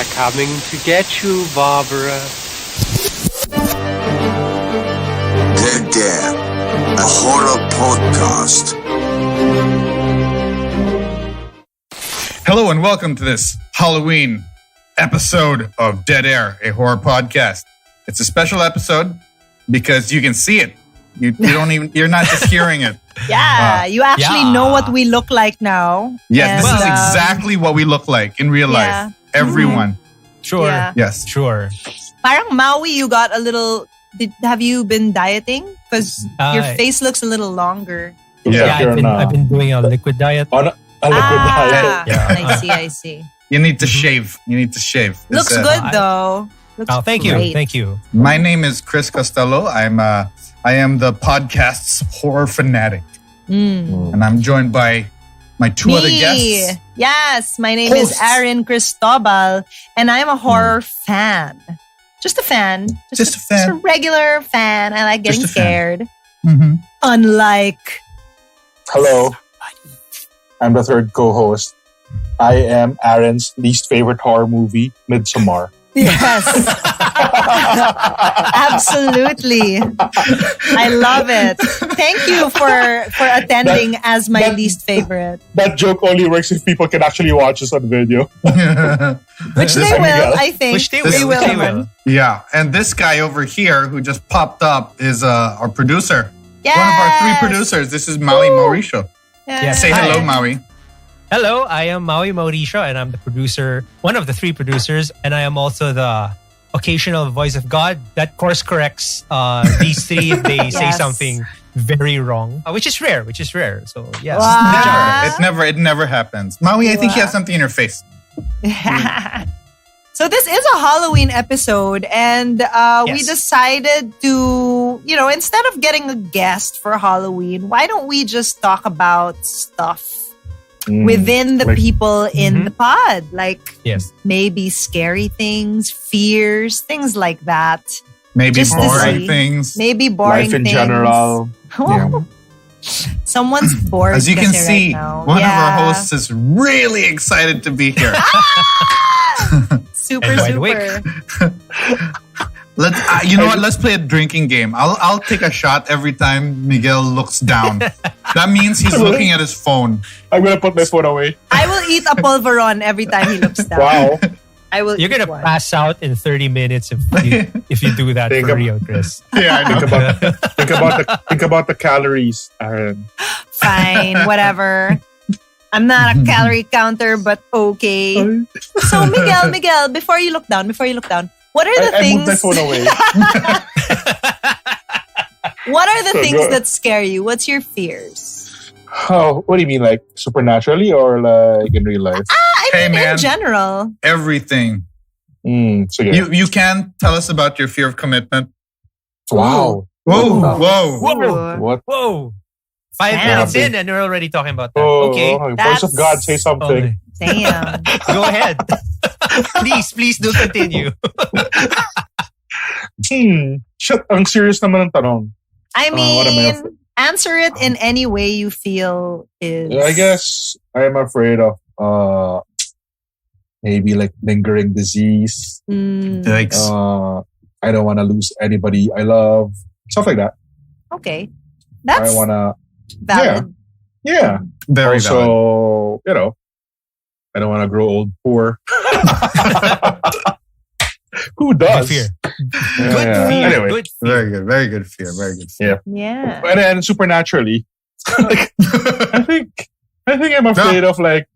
They're coming to get you, Barbara. Dead Dare, a horror podcast. Hello and welcome to this Halloween episode of Dead Air, a horror podcast. It's a special episode because you can see it. You're not just hearing it. Yeah, you actually know what we look like now. Yes, this is exactly what we look like in real life. Everyone. Sure. Yeah. Yes. Sure. Parang Maui, you got a little... have you been dieting? Because your face looks a little longer. Yeah, I've been doing a liquid diet. A liquid diet. Yeah. I see. You need to shave. Looks good though. Looks thank great. you. Thank you. My name is Chris Costello. I am the podcast's horror fanatic. And I'm joined by my two other guests. Yes, my name is Aaron Cristobal, and I'm a horror fan. Just a fan. Just a regular fan. I like getting scared. Mm-hmm. Unlike... Hello. I'm the third co-host. I am Aaron's least favorite horror movie, Midsommar. Yes. Absolutely. I love it. Thank you for attending as my least favorite. That joke only works if people can actually watch this on video. Which they will, I think. Which they will. Yeah. And this guy over here who just popped up is our producer. Yes. One of our three producers. This is Maui Mauricio. Yes. Say hello, Maui. Hello, I am Maui Mauricio, and I'm the producer, one of the three producers, and I am also the occasional voice of God that course corrects these three if they say something very wrong, which is rare. So yes, wow. It never happens. Maui, I think you have something in your face. So this is a Halloween episode, and we decided to, instead of getting a guest for Halloween, why don't we just talk about stuff within the people in the pod? Like maybe scary things, fears, things like that. Maybe just boring things. Maybe boring life in things. general. Someone's bored. As you can see, right one of our hosts is really excited to be here. Super. You know what? Let's play a drinking game. I'll take a shot every time Miguel looks down. That means he's looking at his phone. I'm gonna put my phone away. I will eat a pulveron every time he looks down. Wow. I will. You're gonna pass out in 30 minutes if you do that for real, Chris. Yeah, think about the calories, Aaron. Fine, whatever. I'm not a calorie counter, but okay. So Miguel, before you look down, what are the things? I moved my phone away. What are the things that scare you? What's your fears? Oh, what do you mean, like supernaturally or like in real life? I mean, in general. Everything. So you can tell us about your fear of commitment. Wow. Whoa. What? Whoa. 5 minutes in and we're already talking about that. Okay. Voice of God, say something. Damn. Go ahead. Please do continue. Shit, ang serious naman ang tanong. I mean, answer it in any way you feel is... I guess I am afraid of maybe like lingering disease. Yikes. I don't want to lose anybody I love. Stuff like that. Okay. That's I want to... valid. Yeah. Very valid. So, I don't want to grow old poor. Who does? Good fear. Good fear. Anyway. Good fear. Very good fear. Yeah. And then supernaturally, I think I'm afraid of like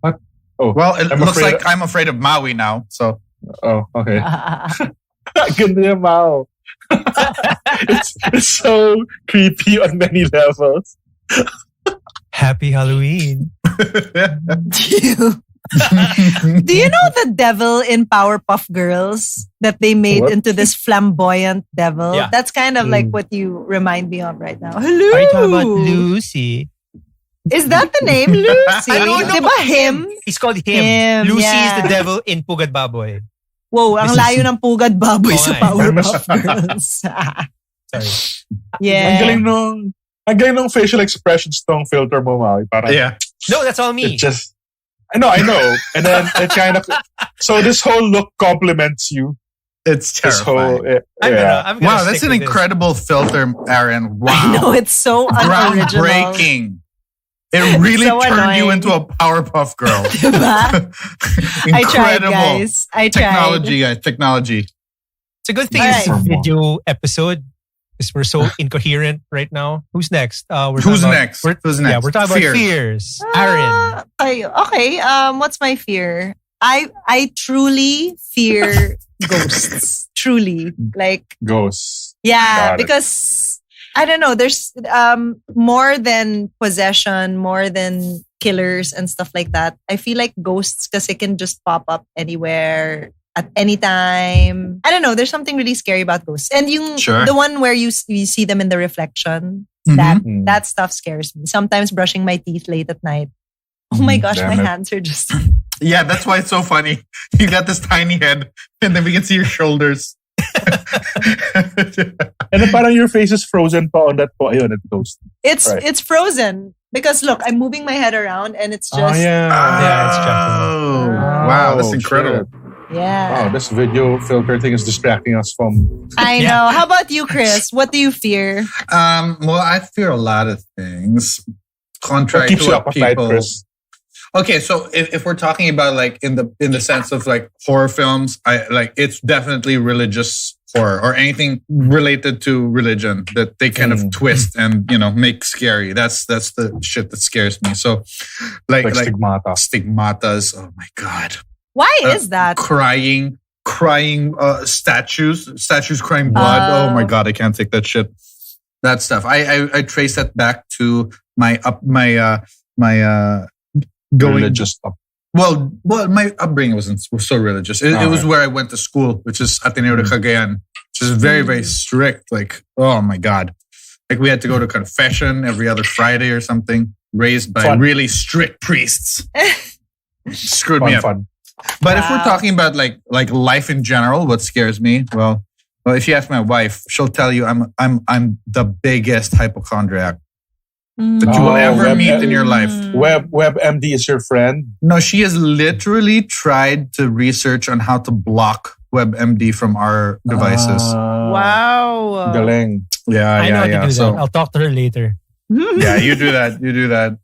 what? Oh, well, it looks like I'm afraid of Maui now. So. Oh, okay. Ganda yung Mao. It's so creepy on many levels. Happy Halloween. Do you know the devil in Powerpuff Girls that they made into this flamboyant devil? Yeah. That's kind of like what you remind me of right now. Hello. Are you talking about Lucy? Is that the name, Lucy? I don't know. Diba him? He's called him. Lucy yeah. is the devil in Pugad Baboy. Wow, ang layo ng Pugad Baboy sa Okay. Powerpuff Girls. Sorry. Yeah. Ang galing nung facial expressions tong filter mo, Maui. Parang, Yeah. No, that's all me. It just... I know. And then it kind of... So this whole look compliments you. It's This terrifying. whole... I'm gonna Wow, stick that's an with this. incredible filter, Aaron. Wow. I know, it's so unoriginal. Groundbreaking. It really so turned you annoying. into a Powerpuff Girl. Diba? I tried, guys. I tried. Technology, guys. Technology. It's a good thing Alright. it's a video episode because we're so incoherent right now. Who's next? Who's talking next? About, Who's Yeah, next? we're talking Fear. about fears. Aaron. Okay. What's my fear? I truly fear ghosts. Truly, like Ghosts. yeah, Got it. because I don't know. There's more than possession, more than killers and stuff like that. I feel like ghosts because it can just pop up anywhere at any time. I don't know. There's something really scary about ghosts, and Sure. the one where you see them in the reflection. Mhm. That stuff scares me. Sometimes brushing my teeth late at night. Oh my gosh, Damn my it. hands are just. Yeah, that's why it's so funny. You got this tiny head, and then we can see your shoulders. And then parang your face is frozen pa on that po. Ayun, it goes. It's Right. it's frozen because look, I'm moving my head around and it's just Oh, yeah. Yeah, it's Japanese. Oh, wow, that's Oh, incredible. shit. yeah. Wow, this video filter thing is distracting us from... I Yeah. know. How about you, Chris? What do you fear? Well, I fear a lot of things. What Contrary keeps to you what up at night, people. Chris? Okay, so if we're talking about like in the sense of like horror films, I like it's definitely religious horror or anything related to religion that they kind of twist and make scary. That's the shit that scares me. So like Stigmata. stigmatas. Oh my god, Why is that? crying statues crying blood. Oh my god, I can't take that shit. That stuff. I trace that back to my going Religious stuff. well, my upbringing wasn't so religious. It was where I went to school, which is Ateneo de Cagayan, which is very, very strict. Like, oh my God. Like we had to go to confession every other Friday or something, raised by Fun. really strict priests. Screwed me up. Fun. But if we're talking about like life in general, what scares me? Well, if you ask my wife, she'll tell you I'm the biggest hypochondriac that you will Oh, ever web- meet in your life. WebMD is your friend. No, she has literally tried to research on how to block WebMD from our devices. Wow. Galing. I know how to do So that. I'll talk to her later. yeah, you do that.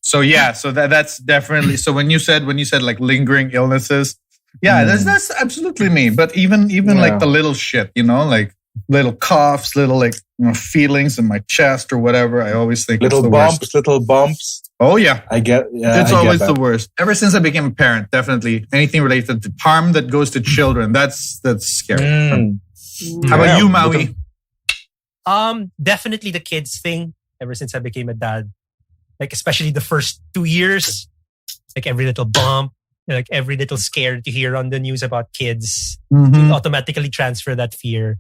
So yeah, so that's definitely. So when you said like lingering illnesses, yeah, that's absolutely me. But even like the little shit, like little coughs, little like feelings in my chest or whatever, I always think it's the worst. Little bumps. Oh yeah. It's always the worst. Ever since I became a parent, definitely anything related to harm that goes to children, that's scary. How about you, Maui? Definitely the kids thing. Ever since I became a dad, like especially the first 2 years, like every little bump, like every little scare that you hear on the news about kids, you automatically transfer that fear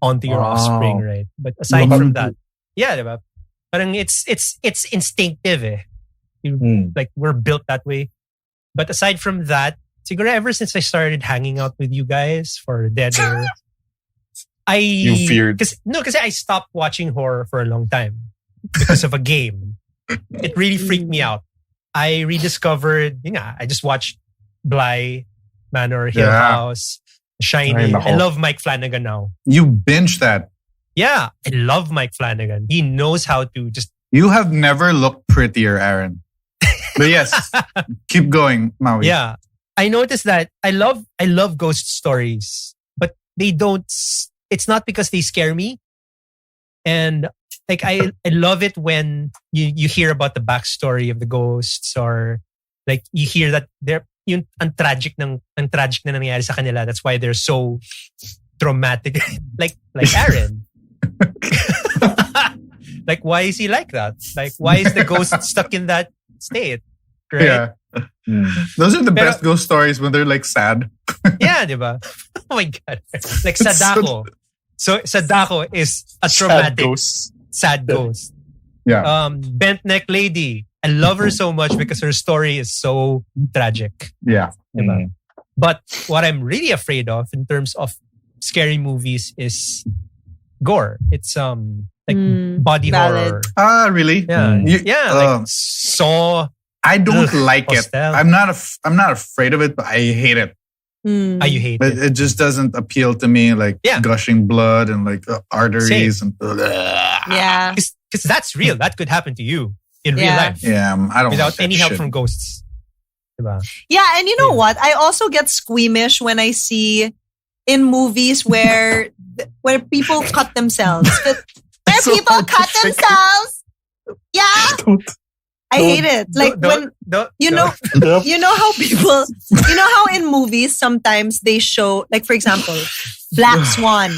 onto your offspring, right? But aside from that, yeah, diba? Parang it's instinctive, eh. Like we're built that way. But aside from that, siguro ever since I started hanging out with you guys for Dead Air, You feared. Because I stopped watching horror for a long time because of a game. It really freaked me out. I rediscovered, I just watched Bly, Manor, Hill House, Shining. I love Mike Flanagan now. You binge that. Yeah, I love Mike Flanagan. He knows how to just... You have never looked prettier, Aaron. But yes, keep going, Maui. Yeah, I noticed that I love ghost stories, but they don't... It's not because they scare me. And like I love it when you hear about the backstory of the ghosts, or like you hear that they're ang tragic na nangyari sa kanila. That's why they're so traumatic. like Aaron. Like why is he like that? Like why is the ghost stuck in that state? Right? Yeah. Those are the best ghost stories when they're like sad. Yeah, diba? Oh my God. Like Sadako. So Sadako is a traumatic sad ghost. Yeah. Bent neck lady. I love her so much because her story is so tragic. Yeah. Diba? But what I'm really afraid of in terms of scary movies is gore. It's like body valid. horror. Ah, really? Yeah. You- Like Saw, I don't like Hostel. it. I'm not afraid of it, but I hate it. You hate it. It just doesn't appeal to me. Like gushing blood and like arteries and. Yeah. Because that's real. That could happen to you in real life. Yeah, I don't. Without like any that help shit. from ghosts. Diba? Yeah, and you know what? I also get squeamish when I see in movies where people cut themselves. Where So people hard to cut figure. themselves. Yeah. I hate it. Like you know how people, you know how in movies sometimes they show, like for example, Black Swan,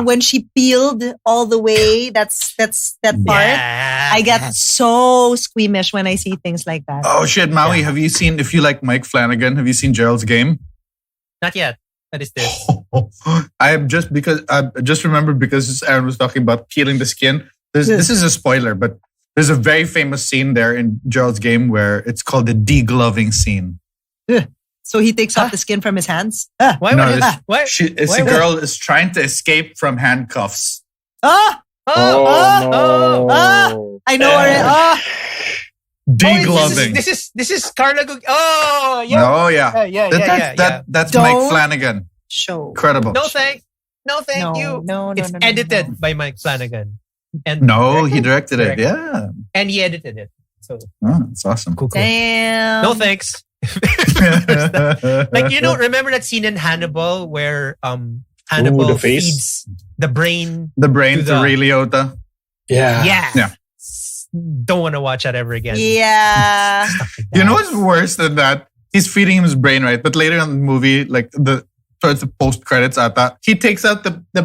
when she peeled all the way, that's that part. Yeah. I get so squeamish when I see things like that. Oh shit, Maui! Have you seen? If you like Mike Flanagan, have you seen Gerald's Game? Not yet. What is this? I just remembered because Aaron was talking about peeling the skin. This is a spoiler, but there's a very famous scene there in Gerald's Game where it's called the degloving scene. So he takes off the skin from his hands. Why No, would it? Why? a girl is trying to escape from handcuffs. Ah! Oh, no. I know where Degloving. This is Carla. Oh yeah. Oh yeah. Yeah. That's Don't Mike Flanagan. show. Incredible. No thank you. No, It's edited by Mike Flanagan. And No, he directed it. Directed. Yeah. And he edited it. So Oh, it's awesome. cool. Damn. No thanks. Like remember that scene in Hannibal where Hannibal the face? feeds the brain. The brain To to the- Ray Liotta. Yeah. Yeah. Don't want to watch that ever again. Yeah. You know what's worse than that? He's feeding him his brain, right? But later in the movie, like towards the post credits, he takes out this May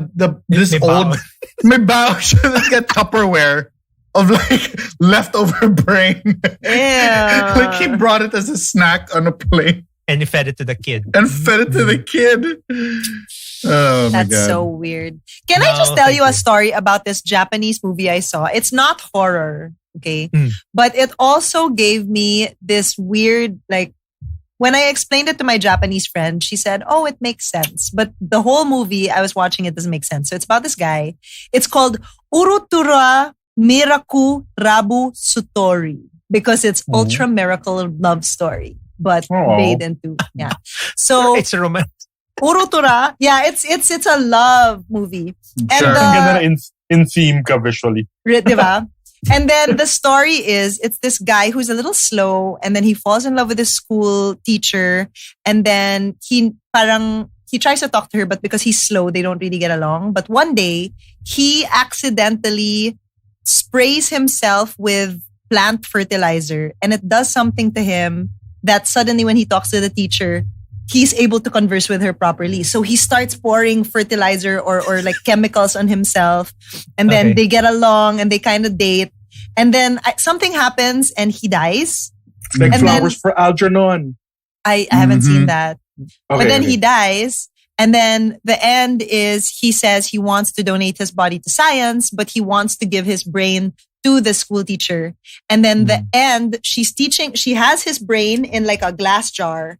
old bao. may bao this got Tupperware of like leftover brain. Yeah. Like he brought it as a snack on a plate And he fed it to the kid. and fed it to the kid. Oh my That's god! so weird. Can I just tell you a story about this Japanese movie I saw? It's not horror, okay? But it also gave me this weird, like, when I explained it to my Japanese friend, she said, oh, it makes sense. But the whole movie I was watching, it doesn't make sense. So it's about this guy. It's called Urutura Miraku Rabu Sutori because it's ultra miracle love story, but made into, So It's a romantic. Urutura, it's a love movie. And Sure. Ganda in theme ka visually. diba? And then the story is, it's this guy who's a little slow and then he falls in love with his school teacher and then he tries to talk to her, but because he's slow, they don't really get along. But one day, he accidentally sprays himself with plant fertilizer and it does something to him that suddenly when he talks to the teacher, he's able to converse with her properly. So he starts pouring fertilizer or like chemicals on himself. And then they get along and they kind of date. And then something happens and he dies. Like And flowers for Algernon. I haven't seen that. But Okay, then okay. he dies. And then the end is he says he wants to donate his body to science, but he wants to give his brain to the school teacher. And then the end, she has his brain in like a glass jar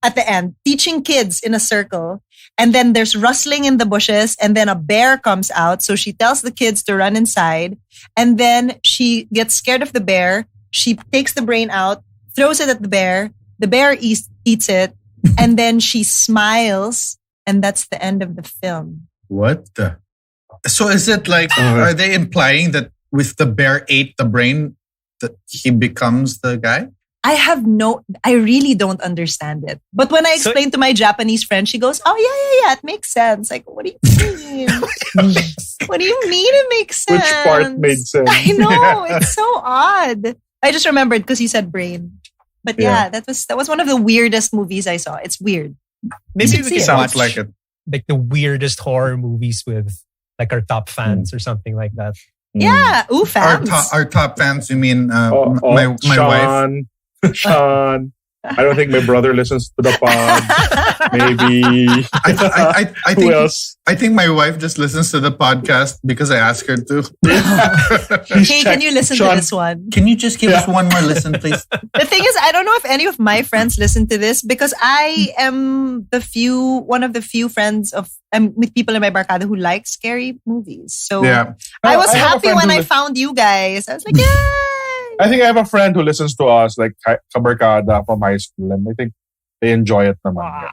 at the end, teaching kids in a circle. And then there's rustling in the bushes and then a bear comes out. So she tells the kids to run inside. And then she gets scared of the bear. She takes the brain out, throws it at the bear. The bear eats it. And then she smiles. And that's the end of the film. What the? So is it like, are they implying that with the bear ate the brain, that he becomes the guy? I really don't understand it. But when I explained to my Japanese friend, she goes, oh, yeah, it makes sense. Like, what do you mean? What do you mean it makes sense? Which part made sense? I know, it's so odd. I just remembered because you said brain. But yeah, that was one of the weirdest movies I saw. It's weird. Maybe we can Sounds watch like it. like the weirdest horror movies with like our top fans or something like that. Yeah, ooh, fans. Our top fans, you mean Oh, my wife? Sean. Sean. I don't think my brother listens to the pod. Maybe. I Who think else? I think my wife just listens to the podcast because I asked her to. Hey, can you listen to this one? Can you just give us one more listen, please? The thing is, I don't know if any of my friends listen to this because I am one of the few friends with people in my barkada who like scary movies. So Yeah. I was I have a happy friend when who I found you guys. I was like, yay! I think I have a friend who listens to us, like kabarkada from high school, and I think they enjoy it naman. Wow.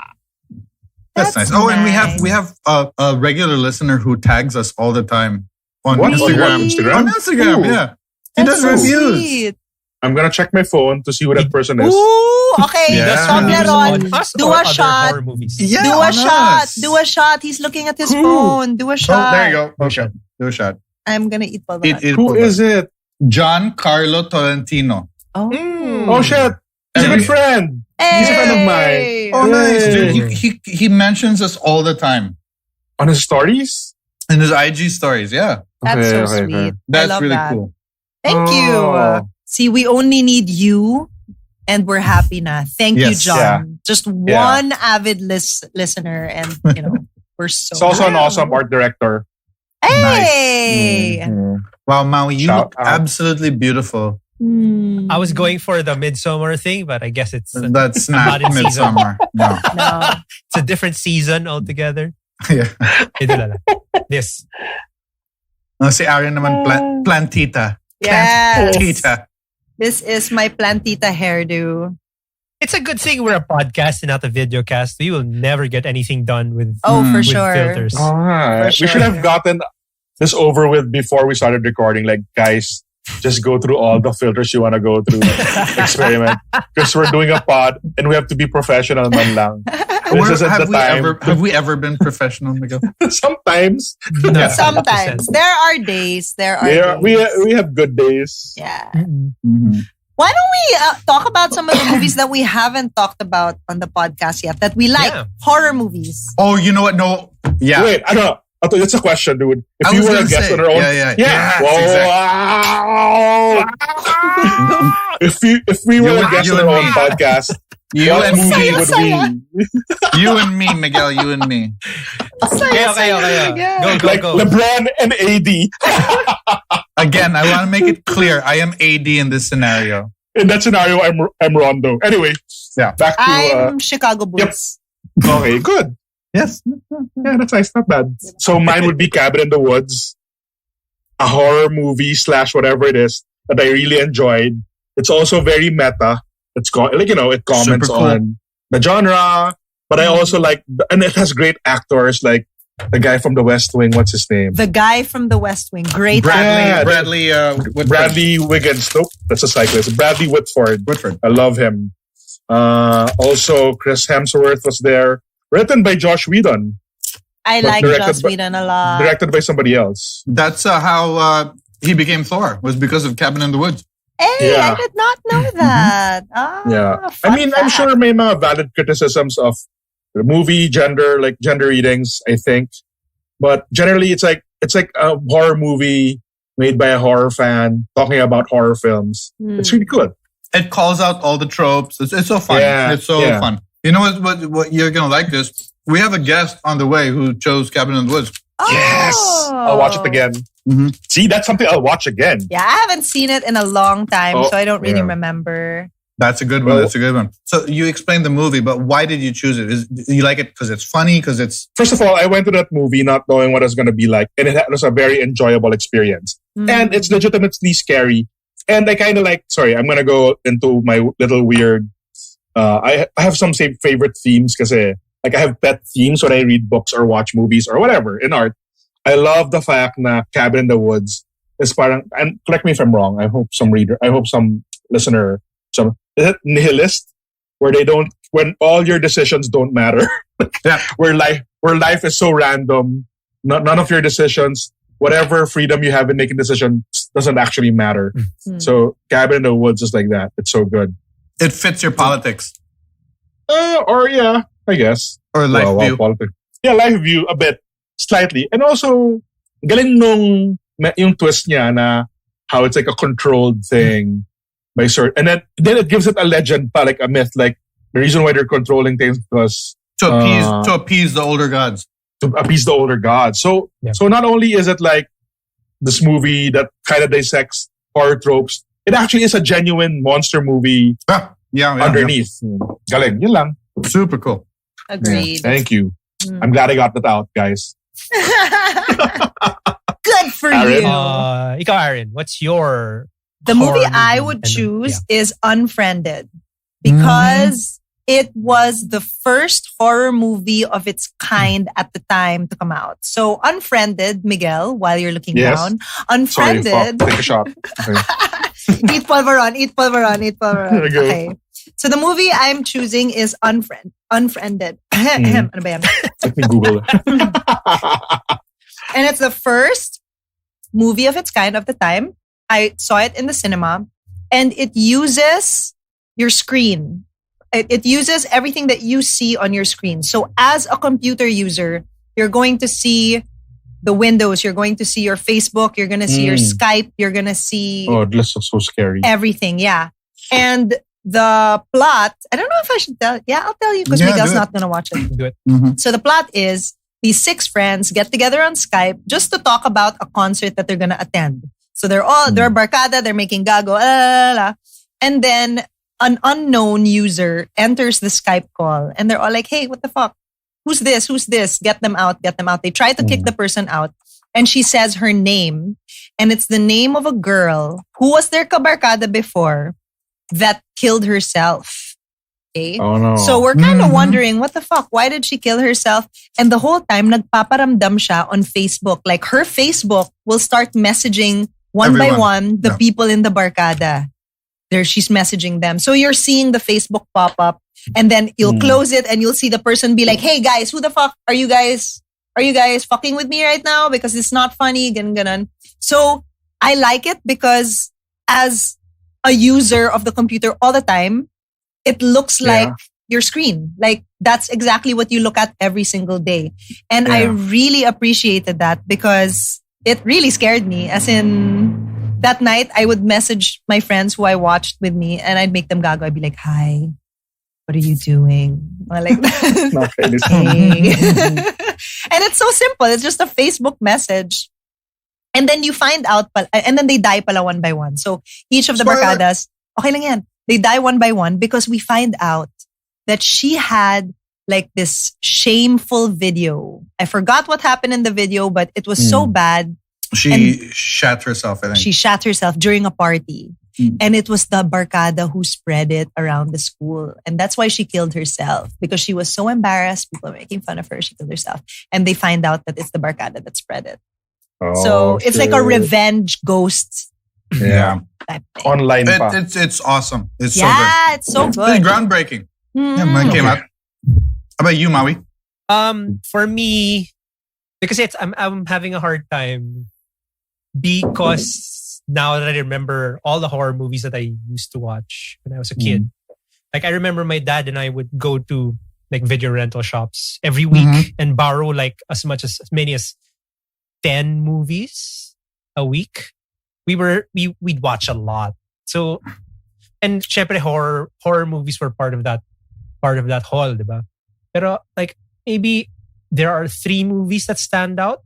That's nice. Oh, and we have a regular listener who tags us all the time on What? Instagram. On Instagram? On Instagram, Ooh. yeah. He That's does so reviews. sweet. I'm gonna check my phone to see who that person is. Ooh, okay. Yeah. Toblerone, On us do or a other shot. horror movies? Yeah, Do on a shot. us. Do a shot. He's looking at his Who? phone. Do a shot. Oh, there you go. Okay. Do a shot. I'm gonna eat polvoron. Who is it? Giancarlo Tolentino. Oh. Oh shit! He's a good friend. He's a friend of mine. Hey. Oh, nice, Hey. dude. He mentions us all the time On his stories? in his IG stories. Yeah, That's so Okay, sweet. okay. that's I love really that. cool. Thank you. Oh. See, we only need you, and we're happy na. Thank you, Yes. John. Yeah. Just Yeah. one avid listener, and we're so. He's also an awesome art director. Hey. Mhm. Wow, Maui, you Shout look out. absolutely beautiful. Hmm. I was going for the Midsummer thing, but I guess it's That's not not in season. Midsummer. No. No. it's a different season altogether. Yeah. Ito lang. This. Si Aaron naman, plantita. Yes. Plantita. This is my plantita hairdo. It's a good thing we're a podcast and not a video cast. We will never get anything done with, Oh, for with sure. filters. Alright. For We should sure. have gotten this over with before we started recording. Like, guys, just go through all the filters you want to go through. Experiment. Because we're doing a pod and we have to be professional man lang. This isn't the time. Have we ever been professional, Miguel? Sometimes. Yeah. Sometimes. There are days. We have good days. Yeah. Mhm. Why don't we talk about some of the movies that we haven't talked about on the podcast yet that we like? Yeah. Horror movies. Oh, you know what? No. Yeah. Wait, I don't know. I thought it's a question, dude. If I you was were a gonna guest say, on our own. yeah. Yes, Wow. if we were a guest you on and our own me. podcast, You what and movie me. would we? You and me, Miguel. You and me. Okay. Go, Like go. LeBron and AD. Again, I want to make it clear. I am AD in this scenario. In that scenario, I'm Rondo. Anyway, Yeah. back to I'm Chicago Bulls. okay, good. Yes. Yeah, that's nice. Not bad. So mine would be Cabin in the Woods, a horror movie / whatever it is that I really enjoyed. It's also very meta. It's it comments Super cool. on the genre, but I also like, and it has great actors like the guy from The West Wing. What's his name? The guy from The West Wing. Great. Bradley. Bradley Wiggins. Nope, that's a cyclist. Bradley Whitford. I love him. Also, Chris Hemsworth was there. Written by Josh Whedon. I But like directed Joss by- Whedon a lot. Directed by somebody else. That's how he became Thor. Was because of Cabin in the Woods. Hey, Yeah. I did not know that. Yeah. Fun I mean, I'm fact. sure may mga valid criticisms of the movie, gender readings, I think. But generally it's like a horror movie made by a horror fan talking about horror films. It's really good. It calls out all the tropes. It's so fun. Yeah, It's so yeah. fun. You know what you're gonna like this. We have a guest on the way who chose Cabin in the Woods. Yes. I'll watch it again. Mhm. See, that's something I'll watch again. Yeah, I haven't seen it in a long time, Oh, so I don't really yeah. remember. That's a good one. Well- That's a good one. So you explained the movie, but why did you choose it? You like it because it's funny? Because it's First of all, I went to that movie not knowing what it was going to be like, and it was a very enjoyable experience. Mm. And it's legitimately scary. And I kind of like, sorry, I'm going to go into my little weird, I have some same favorite themes because like I have pet themes when I read books or watch movies or whatever in art. I love the fact that Cabin in the Woods is parang, and correct me if I'm wrong, I hope some listener, is it nihilist? Where when all your decisions don't matter. Yeah. where life is so random. None of your decisions, whatever freedom you have in making decisions, doesn't actually matter. Mm. So Cabin in the Woods is like that. It's so good. it fits your politics Or yeah, I guess. or life Well, view. politics. Yeah, life view a bit, slightly. And also, galing yung twist niya na how it's like a controlled thing by sort. And then it gives it a legend pa, like a myth, like the reason why they're controlling things because To appease the older gods. to appease the older gods. So Yeah. so not only is it like this movie that kind of dissects horror tropes, it actually is a genuine monster movie Yeah. underneath. Galing, yun lang. Yeah. Super cool. Agreed. Thank you. Mm. I'm glad I got that out, guys. Good for Aaron? you. Ikaw, Aaron, what's your The movie I would choose is Unfriended because it was the first horror movie of its kind at the time to come out. So Unfriended, Miguel, while you're looking down. Unfriended. Sorry, take a shot. Okay. Eat pulveron, eat pulveron, eat pulveron. Okay. So the movie I'm choosing is Unfriended. Ano ba yan? Let me Google it. And it's the first movie of its kind of the time. I saw it in the cinema and it uses your screen. It uses everything that you see on your screen. So as a computer user, you're going to see the windows, you're going to see your Facebook, you're going to see your Skype, you're going to see... Oh, this looks so scary. Everything, yeah. And the plot, I don't know if I should tell... Yeah, I'll tell you because Miguel's not going to watch it. Do it. Mm-hmm. So the plot is these 6 friends get together on Skype just to talk about a concert that they're going to attend. So they're barkada, they're making gago, and then an unknown user enters the Skype call and they're all like, hey, what the fuck? Who's this? Who's this? Get them out, get them out. They try to kick the person out and she says her name and it's the name of a girl who was their kabarkada before that killed herself. Okay? Oh no. So we're kind of wondering, what the fuck? Why did she kill herself? And the whole time, nagpaparamdam siya on Facebook. Like her Facebook will start messaging one by one the people in the barkada. There, she's messaging them. So you're seeing the Facebook pop up and then you'll close it and you'll see the person be like, hey guys, who the fuck are you guys? Are you guys fucking with me right now? Because it's not funny. Ganon. So I like it because as a user of the computer all the time, it looks like your screen. Like that's exactly what you look at every single day. And I really appreciated that because it really scared me. As in, that night, I would message my friends who I watched with me and I'd make them gago. I'd be like, hi, what are you doing? Or like hey. And it's so simple. It's just a Facebook message. And then you find out, and then they die pala one by one. So each of the barkadas, okay lang yan. They die one by one because we find out that she had like this shameful video. I forgot what happened in the video, but it was so bad. She shat herself, I think. She shat herself during a party. And it was the barkada who spread it around the school. And that's why she killed herself. Because she was so embarrassed. People were making fun of her. She killed herself. And they find out that it's the barkada that spread it. Oh, so it's like a revenge ghost. Yeah. Type thing. Online pa. It's awesome. It's so good. Yeah, it's so good. It's groundbreaking. Yeah, mine came out. How about you, Maui? For me, because I'm having a hard time because now that I remember all the horror movies that I used to watch when I was a kid. Like I remember my dad and I would go to like video rental shops every week and borrow like as many as 10 movies a week. We'd watch a lot. So and syempre horror movies were part of that haul, diba? Pero like maybe there are 3 movies that stand out.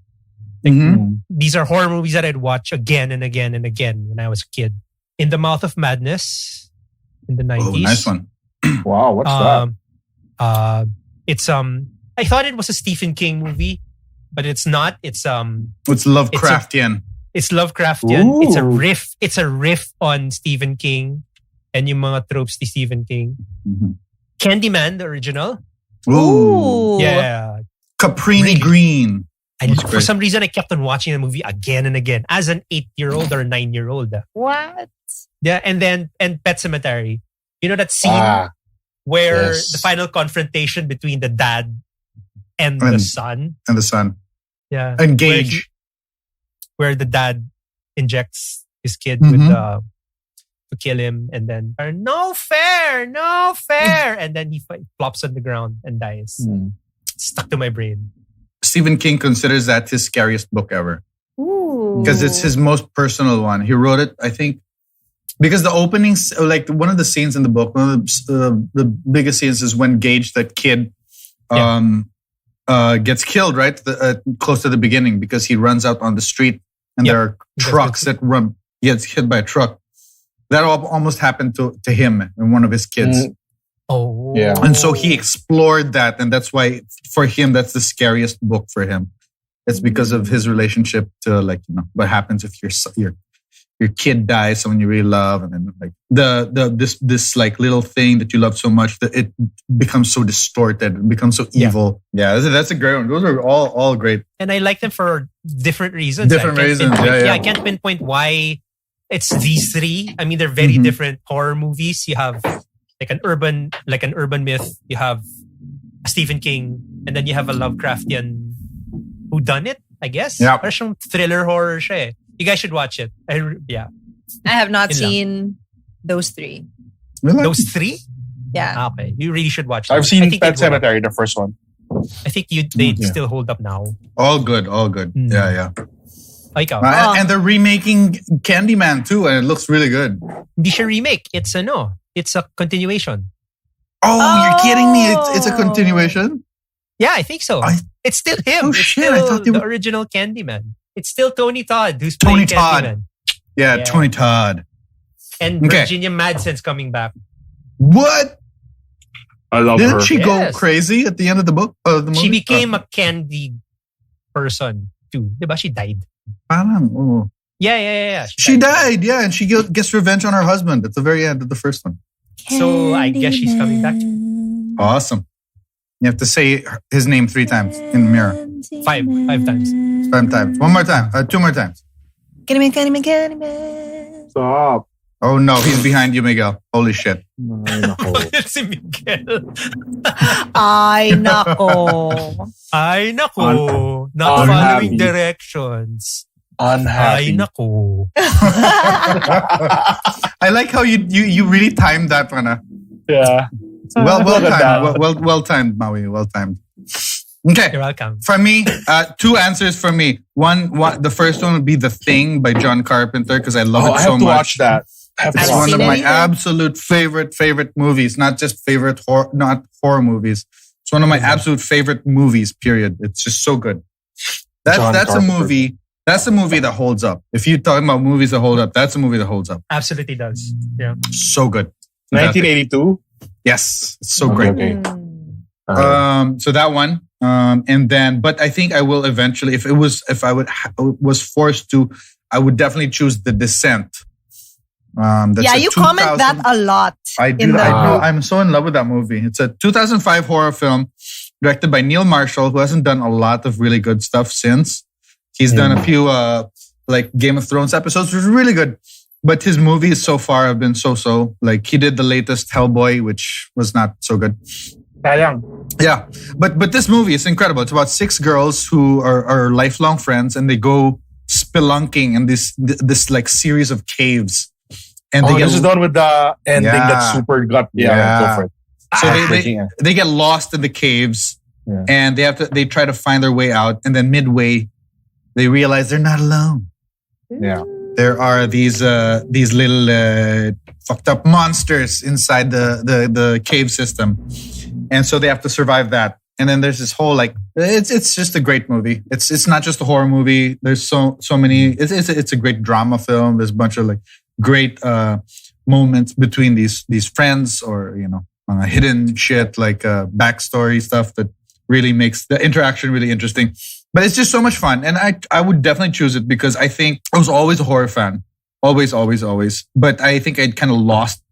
Like, these are horror movies that I'd watch again and again and again when I was a kid. In the Mouth of Madness in the 90s. Oh, nice one. Wow, what's that? It's I thought it was a Stephen King movie, but it's not. It's Lovecraftian. It's Lovecraftian. Ooh. It's a riff on Stephen King and yung mga tropes ni Stephen King. Candyman, the original. Ooh. Yeah. Caprini Green. For some reason, I kept on watching the movie again and again as an 8-year-old or a 9-year-old. What? Yeah, and Pet Sematary. You know that scene where the final confrontation between the dad and the son? And the son. Yeah. Engage. Where the dad injects his kid with to kill him and then, no fair. And then he flops on the ground and dies. Stuck to my brain. Stephen King considers that his scariest book ever. Ooh. Because it's his most personal one. He wrote it, I think, because the openings, like one of the scenes in the book, one of the biggest scenes is when Gage, that kid, gets killed, right? Close to the beginning because he runs out on the street and there are trucks that run. He gets hit by a truck. That almost happened to him and one of his kids. Oh. Yeah. And so he explored that. And that's why for him, that's the scariest book for him. It's because of his relationship to what happens if your your kid dies, someone you really love, and then like this like little thing that you love so much that it becomes so distorted, it becomes so evil. Yeah, that's a great one. Those are all great. And I like them for different reasons. I can't pinpoint why it's these three. I mean, they're very different horror movies. You have like an urban myth. You have Stephen King, and then you have a Lovecraftian whodunit, I guess. Yeah. Parang siyang thriller horror siya eh. You guys should watch it. I have not seen those three. Really? Those three? Yeah. Okay. You really should watch it. I've seen Pet Sematary, the first one. I think they still hold up now. All good. Yeah. Ikaw. And they're remaking Candyman too, and it looks really good. Hindi siya remake. It's a continuation. Oh, you're kidding me. It's a continuation? Yeah, I think so. It's still him. Oh, it's shit. Still I thought the original Candyman. It's still Tony Todd who's playing Candyman. Yeah, Tony Todd. And Virginia Madsen's coming back. What? I love her. Didn't she go crazy at the end of the book? The movie? She became a candy person too. Diba? She died. Parang, oh. Yeah. She died, yeah, and she gets revenge on her husband at the very end of the first one. So I guess she's coming back. Awesome. You have to say his name 3 times in the mirror. 5 times. 5 times. 1 more time. 2 more times. Candyman. Stop. Oh no, he's behind you, Miguel. Holy shit. Si Miguel. Ay, nako. Not following directions. Unhappy. Ay, nako. I like how you really timed that one. Yeah. Well timed, Maui. Well timed. Okay. You're welcome. For me, 2 answers for me. One, the first one would be The Thing by John Carpenter because I love it so much. I have to watch that. It's one of my absolute favorite movies. Not just not horror movies. It's one of my absolute favorite movies. Period. It's just so good. That's a movie. That's a movie that holds up. If you're talking about movies that hold up, that's a movie that holds up. Absolutely does. Yeah. So good. 1982. Yes, it's so great. Okay. So that one, and then, but I think I will eventually, if I was forced to, I would definitely choose The Descent. That's you comment that a lot. I do. I know. I'm so in love with that movie. It's a 2005 horror film directed by Neil Marshall, who hasn't done a lot of really good stuff since. He's done a few like Game of Thrones episodes, which is really good. But his movies so far have been so. Like he did the latest Hellboy, which was not so good. Yeah, but this movie is incredible. It's about 6 girls who are lifelong friends, and they go spelunking in this like series of caves. And this is done with the ending that's super gut. Yeah, go for it. So they get lost in the caves, and they try to find their way out. And then midway, they realize they're not alone. Yeah. There are these little fucked up monsters inside the cave system, and so they have to survive that. And then there's this whole like it's just a great movie. It's not just a horror movie. There's so many. It's a great drama film. There's a bunch of like great moments between these friends, or hidden shit like backstory stuff that really makes the interaction really interesting. But it's just so much fun. And I would definitely choose it because I think I was always a horror fan. Always. But I think I'd kind of lost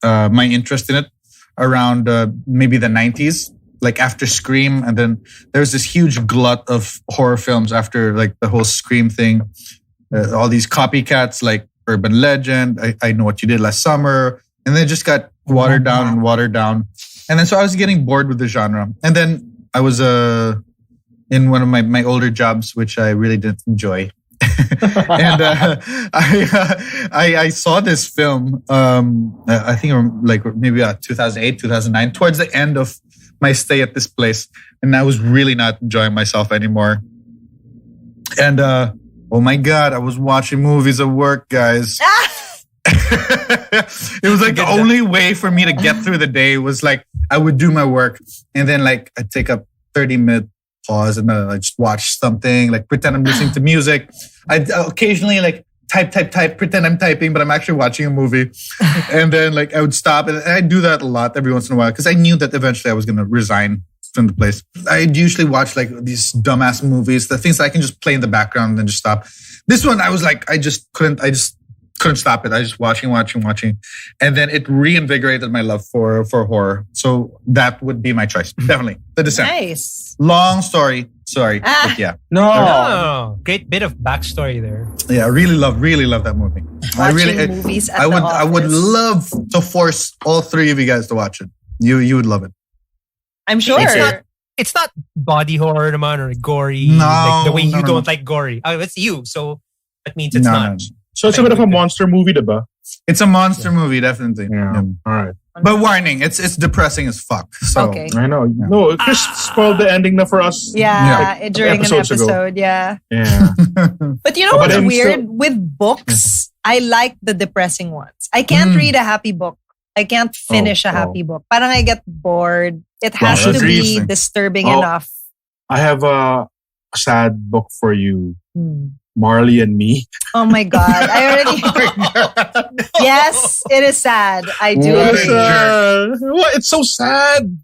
my interest in it around maybe the 90s, like after Scream. And then there was this huge glut of horror films after like the whole Scream thing. All these copycats like Urban Legend, I Know What You Did Last Summer. And then it just got watered down. And then so I was getting bored with the genre. And then I was in one of my older jobs, which I really didn't enjoy. And I saw this film, I think like maybe 2008, 2009, towards the end of my stay at this place. And I was really not enjoying myself anymore. And oh my God, I was watching movies at work, guys. It was like the only way for me to get through the day was like I would do my work and then like I'd take a 30-minute pause and then I just watch something, like pretend I'm listening to music. I'd occasionally like type, pretend I'm typing, but I'm actually watching a movie. And then like I would stop, and I do that a lot every once in a while because I knew that eventually I was going to resign from the place. I'd usually watch like these dumbass movies, the things that I can just play in the background and then just stop. This one, I was like, I just couldn't stop it. I was just watching. And then it reinvigorated my love for horror. So that would be my choice. Definitely. The Descent. Nice. Long story. Sorry. But yeah. Oh, great bit of backstory there. Yeah, I really love that movie. Movies at I would love to force all three of you guys to watch it. You would love it. I'm sure. It's not body horror naman or gory. No, like the way you no. don't like gory. Oh, it's you. So that means it's not. So it's a bit of a monster movie, diba? It's a monster movie, definitely. Yeah. All right. But warning, it's depressing as fuck. So Okay. I know. No, Chris spoiled the ending na for us. Yeah, during an episodes ago. episode. Yeah. Yeah. But you know But what's I'm weird? still- With books, I like the depressing ones. I can't read a happy book. I can't finish a happy book. Parang I get bored. It has that's to be interesting. disturbing Oh. enough. I have a sad book for you. Marley and Me. Oh my God. I already... Yes, it is sad. I do agree. What? It's so sad.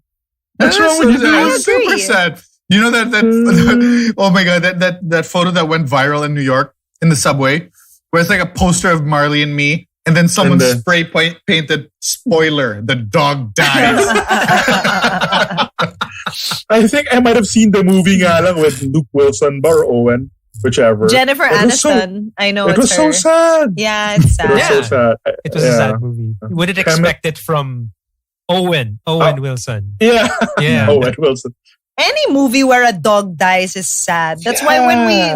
What's wrong so with you sad. guys? It's super sad. You know that oh my God, that photo that went viral in New York in the subway, where it's like a poster of Marley and Me, and then someone spray painted spoiler, the dog dies. I think I might have seen the movie nga lang with Luke Wilson or Owen, whichever. Jennifer It was Aniston. I know It it's was her. so sad. Yeah, it's It was sad. so sad. It was a sad movie. You wouldn't expect it from Owen Wilson. Yeah. Yeah. Owen Wilson. Any movie where a dog dies is sad. That's why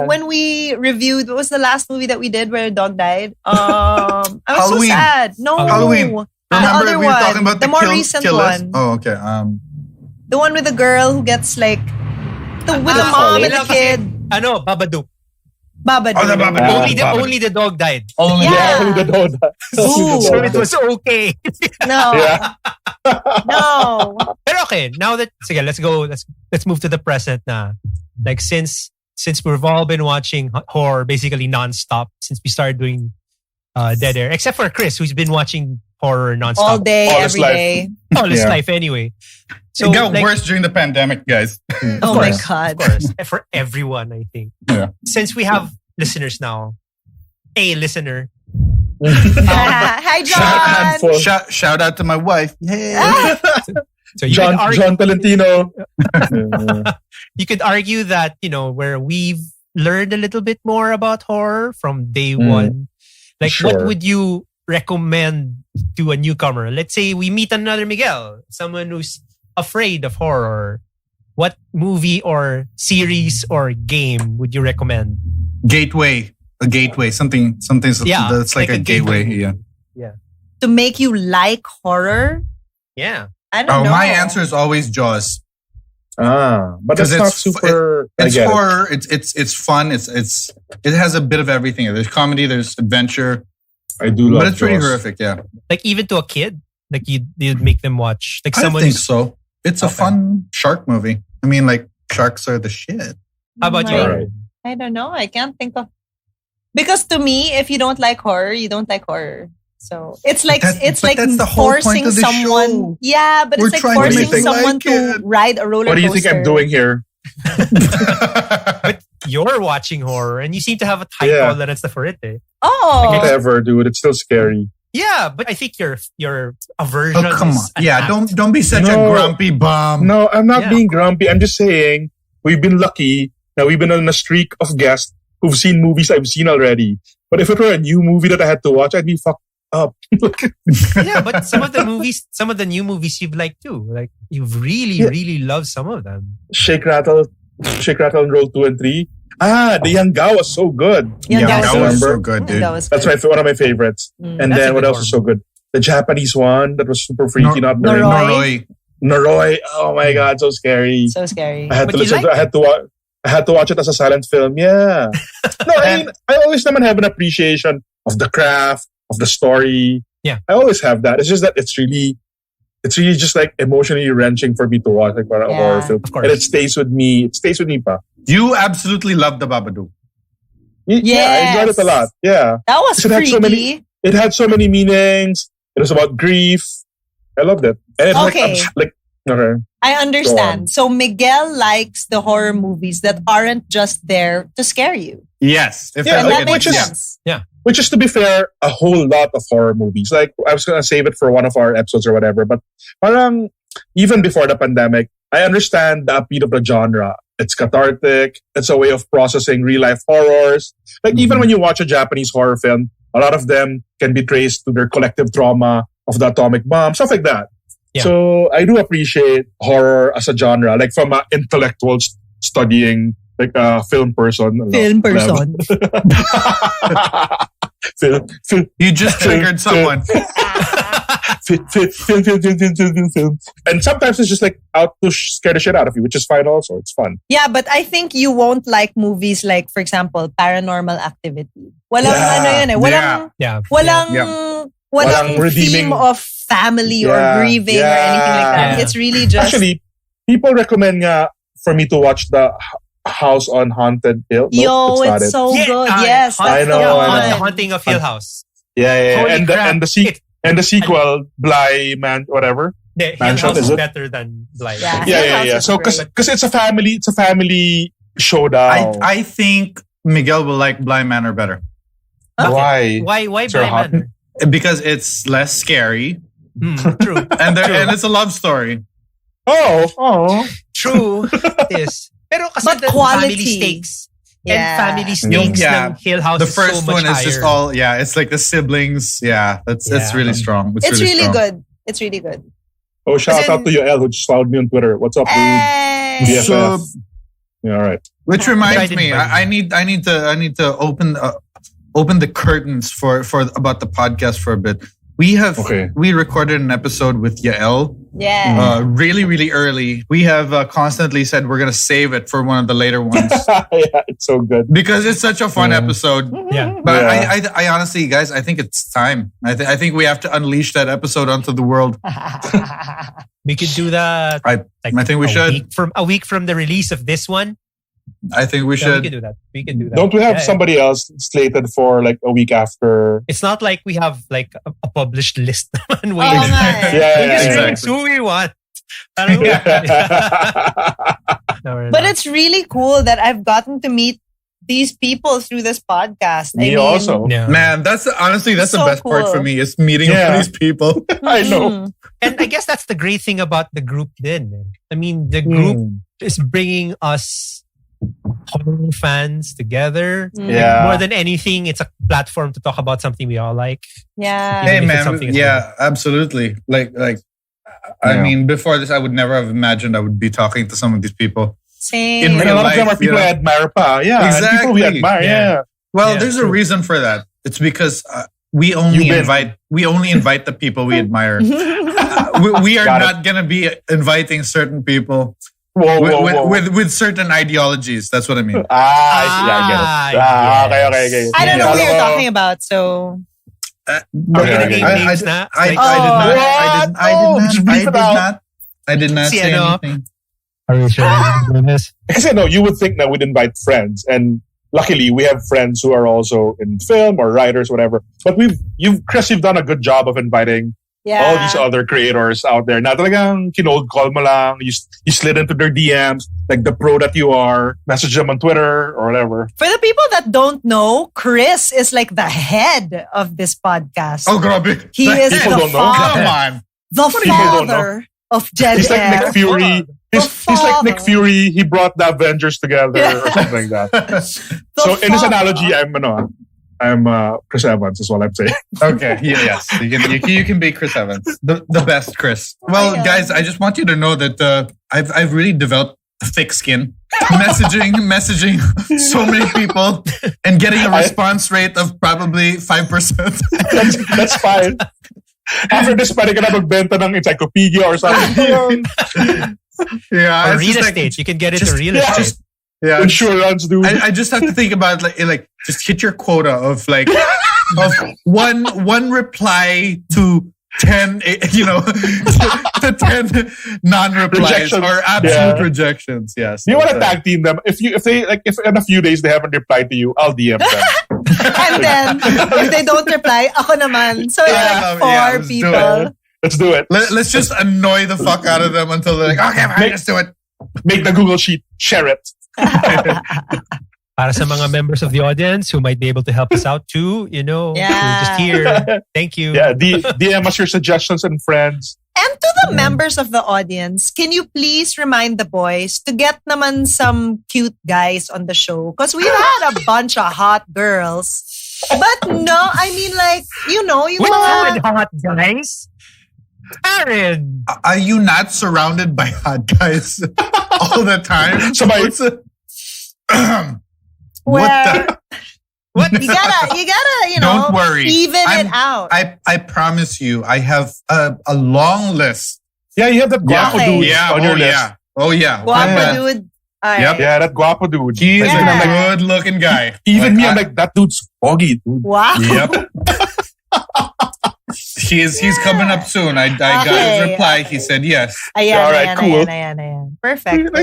when we reviewed, what was the last movie that we did where a dog died? I was Halloween. so sad. No, Halloween. the Remember other we were one, talking about the more recent killers? one, Oh, okay. the one with the girl who gets like with the mom and the kid. Ano, Babadook. Babadook. Oh, the Babadook. Only the dog died. Only Yeah. Only the dog. Ooh. So it was okay. No, Yeah. no. Pero okay, now that sige, let's go. Let's move to the present na. Like since we've all been watching horror basically nonstop since we started doing Dead Air, except for Chris, who's been watching horror nonstop All day, All his every life. day. all his Yeah. life anyway. So it got like, worse during the pandemic, guys. Oh my course, God. Of course, for everyone, I think. Yeah. Since we have listeners now, a listener. Hi, John. Handful. Shout out to my wife. Hey. So you John could argue, John Tolentino. Yeah. you could argue that where we've learned a little bit more about horror from day one. Like, what Sure. would you recommend to a newcomer? Let's say we meet another Miguel, someone who's afraid of horror. What movie or series or game would you recommend? Gateway. A gateway. Something Yeah, that's like a gateway. Yeah. To make you like horror? Yeah. I don't Oh, know. my answer is always Jaws. But it's 'Cause not it's super. I It's get it. horror. It's fun. It has a bit of everything. There's comedy. There's adventure. I do love But it's pretty Jaws. horrific. Yeah. Like even to a kid, like you'd make them watch. Like I someone. think so. It's a Okay. fun shark movie. I mean, like sharks are the shit. How about you? Right. Alright. I don't know. I can't think of. Because to me, if you don't like horror, you don't like horror. So it's like But it's but like that's the whole point forcing of the someone. show. Yeah, but We're it's like trying to forcing make them someone like to it. ride a roller coaster. What do you think I'm doing here? But you're watching horror and you seem to have a type Yeah. tolerance for it. Eh? Oh, Whatever, dude. It's still scary. Yeah, but I think your aversion. Oh, come on. is Yeah, attacked. don't be such a No. grumpy bum. No, I'm not Yeah. being grumpy. I'm just saying we've been lucky that we've been on a streak of guests who've seen movies I've seen already. But if it were a new movie that I had to watch, I'd be fucked up. Yeah, but some of the new movies you've liked too. Like you've really loved some of them. Shake, Rattle, and Roll 2 and 3. The Young Gao was so good. Yeah, Yeah, that that was was so so good, dude. that was That's good. one of my favorites. Mm. And That's a then what good else was so good? The Japanese one that was super freaky, not very Noroi. Noroi. Oh my god, so scary. So scary. I had But to you listen. liked I had to watch it as a silent film. Yeah. No, I mean, I always naman have an appreciation of the craft, of the story. Yeah. I always have that. It's just that it's really just like emotionally wrenching for me to watch, like a horror film. of course. And it stays with me. It stays with me, pa. You absolutely love the Babadook. Yeah, I enjoyed it a lot. Yeah. That was It had freaky. so many- It had so many meanings. It was about grief. I loved it. And it's Okay. okay. I Go on. understand. So Miguel likes the horror movies that aren't just there to scare you. Yes. If Yeah, And like that it- makes which is- sense. which is, to be fair, a whole lot of horror movies. Like, I was gonna save it for one of our episodes or whatever, but parang even before the pandemic, I understand the appeal of the genre. It's cathartic. It's a way of processing real life horrors. Like, even when you watch a Japanese horror film, a lot of them can be traced to their collective trauma of the atomic bomb, stuff like that. Yeah. So I do appreciate horror as a genre, like from an intellectual studying, like a film person. Film person. You just triggered someone. Film. And sometimes it's just like out to scare the shit out of you, which is fine also. It's fun. Yeah, but I think you won't like movies like, for example, Paranormal Activity. Walang ano yun eh. Walang redeeming theme of family or grieving or anything like that. Yeah. It's really just... Actually, people recommend nga for me to watch the House on Haunted Hill. Yo, that's not it's it. so good. Yes, I that's know, the I one. know. The Haunting of Hill House. Yeah. Holy crap. And the sequel, Bly Man, whatever. The Hill Mansion, House is is it? better than Blind. Yeah. Yeah. Hill House So, is great. because it's a family showdown. I think Miguel will like Blind Manor better Why? Why Sir Blind Manor? because it's less scary True. and it's a love story. Oh. True. It is. Pero kasi But the quality. family stakes. Yeah. And family stakes Yeah. ng Hill House The is so first much one is higher. just all it's like the siblings. Yeah, it's really strong. It's really strong. good. It's really good. Oh, shout As in- out to Yoel who just followed me on Twitter. What's up, dude? Hey. BFF. So, Yeah, all right. which reminds Excited me, by I need to open the curtains for about the podcast for a bit. We recorded an episode with Yael Yeah. really, really early. We have constantly said we're gonna save it for one of the later ones Yeah, it's so good. because it's such a fun episode. Yeah. But Yeah. I honestly, guys, I think it's time. I think we have to unleash that episode onto the world. We could do that. I think we a should. a week from the release of this one. I think we Yeah, should. we can do that. We can do that. Don't we have Yeah, somebody else slated for like a week after? It's not like we have like a published list and we Oo nga eh. we just Yeah, choose who we want. Parang- No, we're But not. it's really cool that I've gotten to meet these people through this podcast. I Me mean, also. Yeah. Man, that's honestly the So best part cool. for me is meeting Yeah. all these people. I know. And I guess that's the great thing about the group then. I mean, the group is bringing us horror fans together. Yeah. More than anything, it's a platform to talk about something we all like. Yeah. Hey Even if it's man, something that's yeah, absolutely. Like I Yeah. mean, before this, I would never have imagined I would be talking to some of these people. Same. In And real a lot of them life, are people you know. I admire pa. Yeah. and People we Exactly. admire. Yeah. Yeah. Well, Yeah, there's a true. reason for that. It's because we only You've been- invite the people we admire. We are Got it. not gonna be inviting certain people Whoa, whoa, whoa. with certain ideologies. That's what I mean. I see. I get it. Okay. I don't know what you're Hello. talking about, so Are we Okay, gonna okay. name I names na? I Like- did not See, say ano? anything. Are we sure we're doing this? Kasi no, you would think that we'd invite friends, and luckily we have friends who are also in film or writers, whatever. But you've done a good job of inviting yeah. all these other creators out there. Na talagang kinold call mo lang, you slid into their DMs, like the pro that you are, message them on Twitter or whatever. For the people that don't know, Chris is like the head of this podcast. Oh, grabe. He is People the don't know. father, Come on. the people don't father of Dead He's like Air. Nick Fury. He's like Nick Fury. He brought the Avengers together or something like that. The So in this father. analogy, I'm Chris Evans is what I'm saying. Okay. Yes. You can be Chris Evans, the best Chris. Well, yeah. guys, I just want you to know that I've really developed a thick skin, messaging so many people, and getting a response rate of probably 5%. That's fine. After this, pwede ka na magbenta ng encyclopedia or something. Yeah, Or it's real just like- estate. You can get into just- real yeah. estate. yeah. Insurance, dude. I just have to think about like just hit your quota of like of one reply to 10 to 10 non-replies Rejections. or absolute Yeah. rejections. Yes. Do you want to tag team them? If in a few days they haven't replied to you, I'll DM them. And then, if they don't reply, ako naman. So it's like four let's do people. it. Let's do it. Let's just annoy the fuck out of them until they're like, okay, fine, let's do it. Make the Google sheet. Share it. Para sa mga members of the audience who might be able to help us out too, we're just here. Thank you. Yeah, DM us your suggestions and friends. And to the members of the audience, can you please remind the boys to get naman some cute guys on the show? Because we've had a bunch of hot girls. But no, I mean like, you had hot guys. Aaron! Are you not surrounded by hot guys all the time? What you gotta, Don't worry. Even it out. I promise you, I have a long list. Yeah, you have that guapo dude on your list. Yeah. Oh yeah. Guapo dude. Yep. Yeah, that guapo dude. He's a good looking guy. Even me, I'm like, that dude's foggy, dude. Wow. Yep. He's coming up soon. I got his reply. He said yes. Alright, cool. Ayan. Perfect.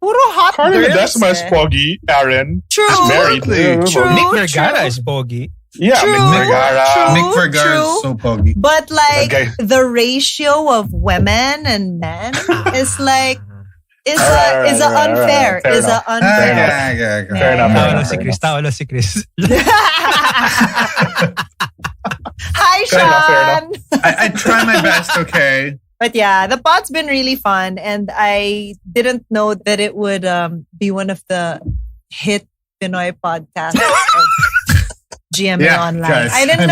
Puro hot Carla girls. Ledesma is foggy. Aaron. True. Is married. True. Nick Vergara is bogey. Yeah, True. Nick Vergara is so poggy. But like the ratio of women and men is like is unfair. Is unfair. Fair enough. Tawalo si Chris. Hi, Sean. I try my best, okay? But yeah, the pod's been really fun, and I didn't know that it would be one of the hit Pinoy podcasts of GMA Online. Guys, I didn't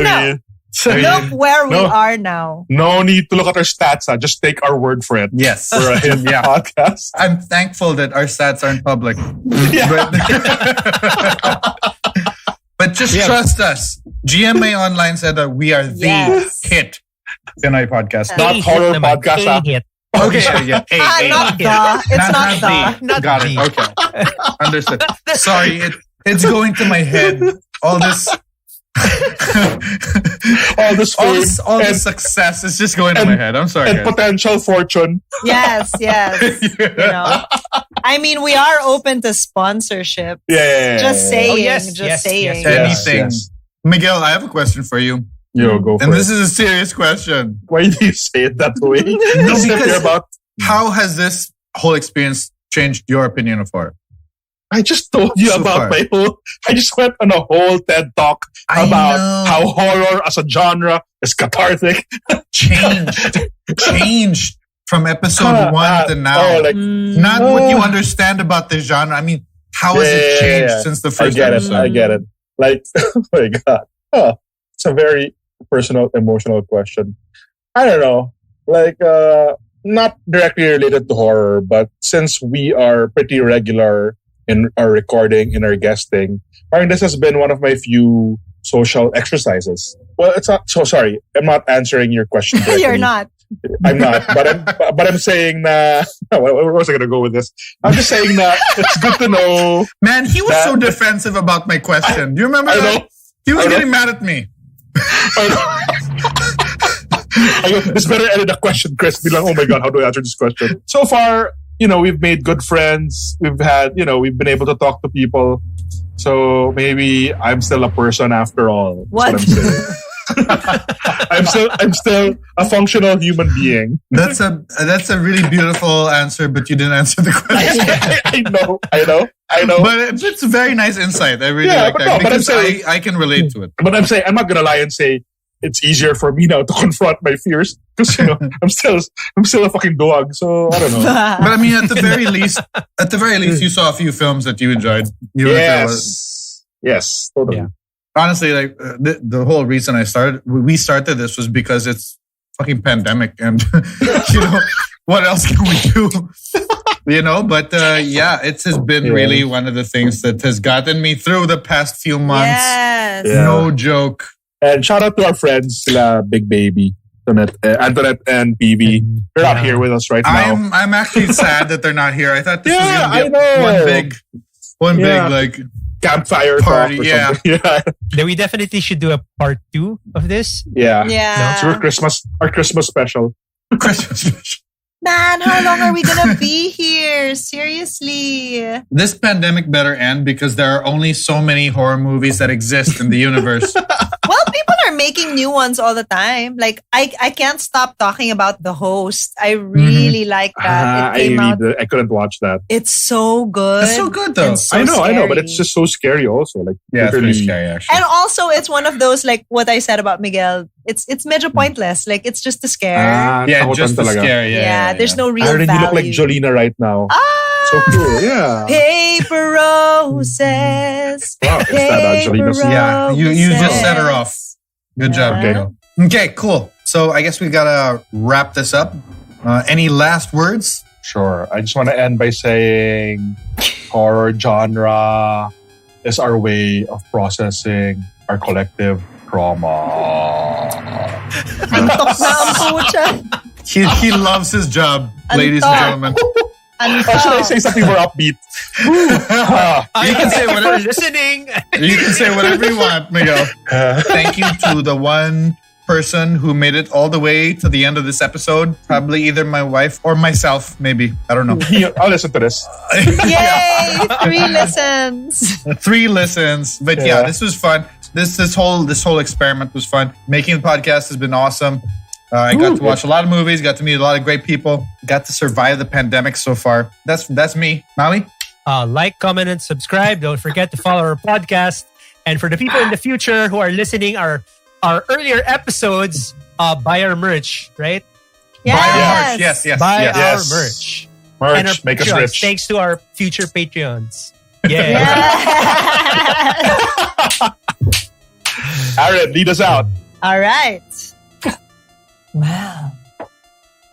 know. Look where we are now. No need to look at our stats. Just take our word for it. Yes. For a hit podcast. I'm thankful that our stats aren't public. But just trust us. GMA Online said that we are the hit Pinoy podcast. Not horror podcast. Okay, yeah. Not the. It's not the. Got it. Okay. Understood. Sorry, it's going to my head. All this success is just going to my head. I'm sorry. And guys. Potential fortune. Yes. I mean, we are open to sponsorship. Yeah. Just saying. Yes. Anything. Yes. Miguel, I have a question for you. Yo, go for it. And this is a serious question. Why do you say it that way? No, because how has this whole experience changed your opinion of horror? I just told you about I just went on a whole TED talk about how horror as a genre is cathartic. Changed from episode 1 to now. Not what you understand about the genre. I mean, how has it changed since the first episode? I get it. Like, oh my God. It's a very personal, emotional question. I don't know. Like, not directly related to horror, but since we are pretty regular in our recording, in our guesting, I mean, this has been one of my few social exercises. Well, it's not. So sorry, I'm not answering your question directly. You're not. I'm not. But I'm saying that. Where was I going to go with this? I'm just saying that it's good to know. Man, he was so defensive about my question. Do you remember that? He was getting mad at me. This better edit the question, Chris. Be like, oh my God, how do I answer this question? So far, we've made good friends. We've been able to talk to people. So maybe I'm still a person after all. What? That's what I'm saying. I'm still a functional human being. That's a really beautiful answer, but you didn't answer the question. I know. But it's a very nice insight. I really like that because I can relate to it. But I'm saying I'm not gonna lie and say it's easier for me now to confront my fears because I'm still a fucking dog. So I don't know. But I mean, at the very least, you saw a few films that you enjoyed. Yes, totally. Yeah. Honestly, like the whole reason we started this was because it's fucking pandemic, and what else can we do? But it has been really one of the things that has gotten me through the past few months. Yes. Yeah. No joke. And shout out to our friends, Big Baby, Antoinette and PB. They're not here with us right now. I'm actually sad that they're not here. I thought this was going to be one big like campfire party. Talk or something. Then we definitely should do a part 2 of this. Yeah. Yeah. It's our Christmas special. Man, how long are we gonna be here? Seriously. This pandemic better end because there are only so many horror movies that exist in the universe. Well, people are making new ones all the time. Like I can't stop talking about The Host. I really like that. It came out. I couldn't watch that. It's so good. It's so good though. and so I know, scary. but it's just so scary also. Like, Yeah, it's literally- pretty scary actually. And also, it's one of those, like what I said about Miguel. It's medyo pointless. Like it's just a scare. Yeah, takutan just the talaga. scare. Yeah, There's no real Aaron, you value. look like Jolina right now. So Ah, cool, yeah. paper roses. Wow, is that Angelina's? Paper Yeah, you just roses. set her off. Good job, Yeah. Diego. Okay, cool. So I guess we gotta wrap this up. Any last words? Sure. I just want to end by saying horror genre is our way of processing our collective trauma. Antok na ang pucha. He loves his job, ladies and gentlemen. Or should I say something more upbeat? You can say for whatever. listening. You can say whatever you want, Miguel. Thank you to the one person who made it all the way to the end of this episode. Probably either my wife or myself, maybe. I don't know. I'll listen to this. Yay! 3 listens. 3 listens. But yeah, Yeah. this was fun. This whole experiment was fun. Making the podcast has been awesome. I got to watch a lot of movies, got to meet a lot of great people, got to survive the pandemic so far. That's me. Maui? Like, comment, and subscribe. Don't forget to follow our podcast. And for the people in the future who are listening our earlier episodes, buy our merch, right? Yes. Yes. Buy yes. our Yes. merch. Merch, And our make us Patreons. rich. Thanks to our future Patreons. Yeah. Yeah. Aaron, lead us out. All right. Well,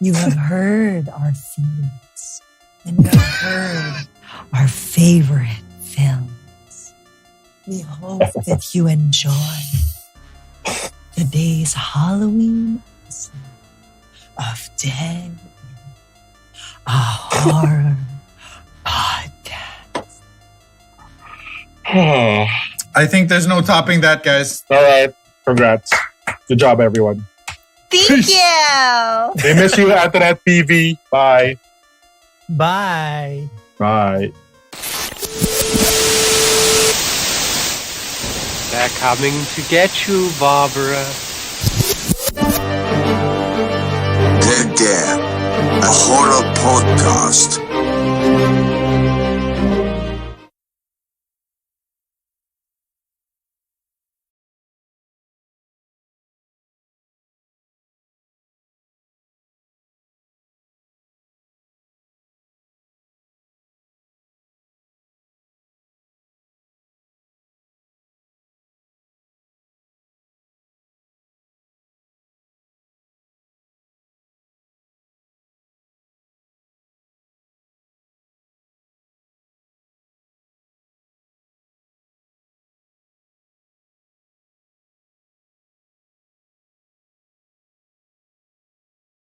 you have heard our themes and you have heard our favorite films. We hope that you enjoy today's Halloween episode of Dead, a horror podcast. All I think there's no topping that, guys. right. Congrats. Good job, everyone. Thank you. We miss you, Internet TV. Bye. Bye. Bye. They're coming to get you, Barbara. Dead Dare, a horror podcast.